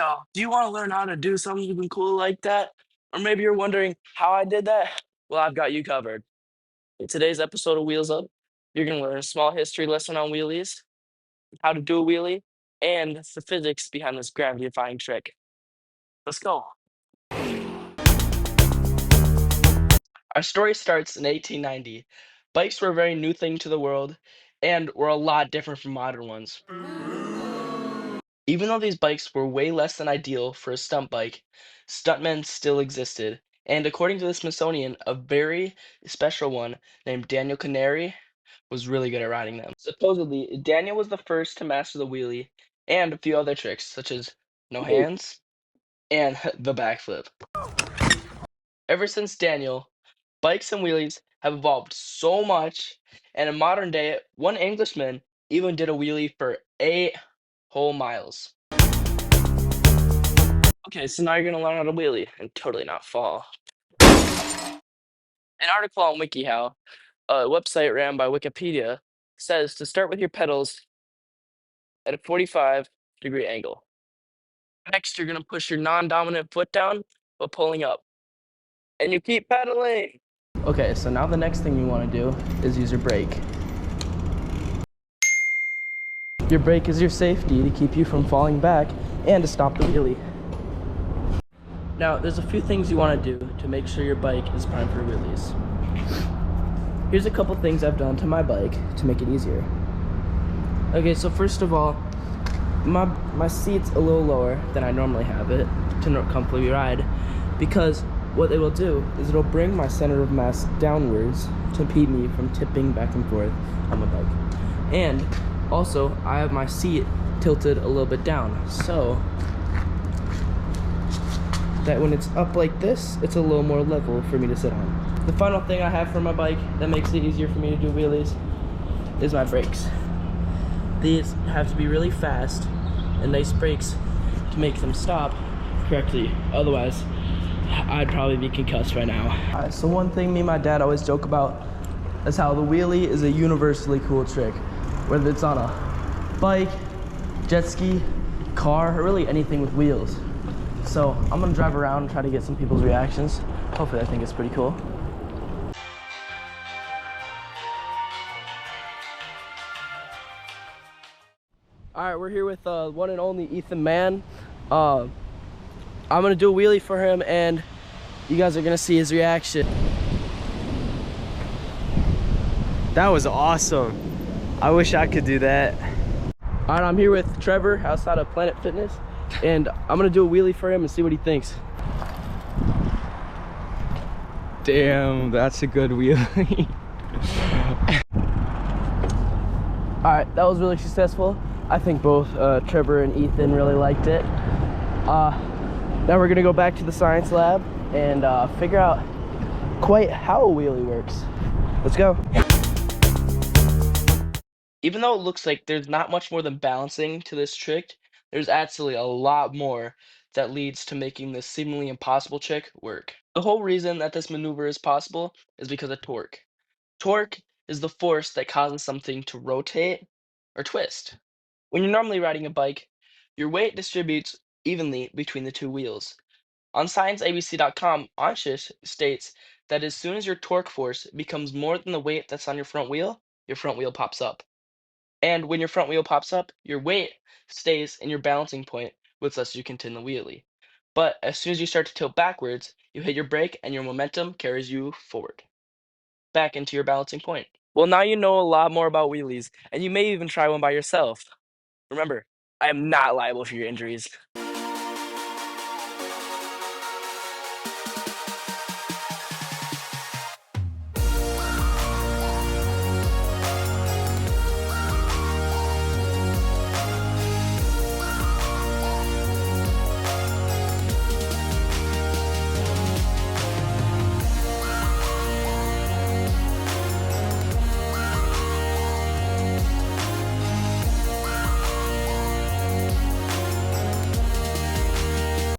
y'all, do you want to learn how to do something cool like that? Or maybe you're wondering how I did that? Well, I've got you covered. In today's episode of Wheels Up, you're going to learn a small history lesson on wheelies, how to do a wheelie, and the physics behind this gravity defying trick. Let's go. Our story starts in 1890. Bikes were a very new thing to the world and were a lot different from modern ones. Even though these bikes were way less than ideal for a stunt bike, stuntmen still existed. And according to the Smithsonian, a very special one named Daniel Canary was really good at riding them. Supposedly, Daniel was the first to master the wheelie and a few other tricks, such as no hands and the backflip. Ever since Daniel, bikes and wheelies have evolved so much, and in modern day, one Englishman even did a wheelie for 8 whole miles. Okay, so now you're gonna learn how to wheelie and totally not fall. An article on WikiHow, a website ran by Wikipedia, says to start with your pedals at a 45-degree angle. Next, you're gonna push your non-dominant foot down while pulling up. And you keep pedaling. Okay, so now the next thing you wanna do is use your brake. Your brake is your safety to keep you from falling back and to stop the wheelie. Now, there's a few things you want to do to make sure your bike is primed for wheelies. Here's a couple things I've done to my bike to make it easier. Okay, so first of all, my seat's a little lower than I normally have it to comfortably ride, because what it will do is it'll bring my center of mass downwards to impede me from tipping back and forth on my bike. And also, I have my seat tilted a little bit down, so that when it's up like this, it's a little more level for me to sit on. The final thing I have for my bike that makes it easier for me to do wheelies is my brakes. These have to be really fast and nice brakes to make them stop correctly. Otherwise, I'd probably be concussed right now. Alright, so one thing me and my dad always joke about is how the wheelie is a universally cool trick. Whether it's on a bike, jet ski, car, or really anything with wheels. So I'm gonna drive around and try to get some people's reactions. Hopefully I think it's pretty cool. All right, we're here with one and only Ethan Mann. I'm gonna do a wheelie for him and you guys are gonna see his reaction. That was awesome. I wish I could do that. All right, I'm here with Trevor outside of Planet Fitness, and I'm gonna do a wheelie for him and see what he thinks. Damn, that's a good wheelie. All right, that was really successful. I think both Trevor and Ethan really liked it. Now we're gonna go back to the science lab and figure out quite how a wheelie works. Let's go. Even though it looks like there's not much more than balancing to this trick, there's actually a lot more that leads to making this seemingly impossible trick work. The whole reason that this maneuver is possible is because of torque. Torque is the force that causes something to rotate or twist. When you're normally riding a bike, your weight distributes evenly between the two wheels. On ScienceABC.com, Anshish states that as soon as your torque force becomes more than the weight that's on your front wheel pops up. And when your front wheel pops up, your weight stays in your balancing point, which lets you continue the wheelie. But as soon as you start to tilt backwards, you hit your brake and your momentum carries you forward, back into your balancing point. Well, now you know a lot more about wheelies, and you may even try one by yourself. Remember, I am not liable for your injuries.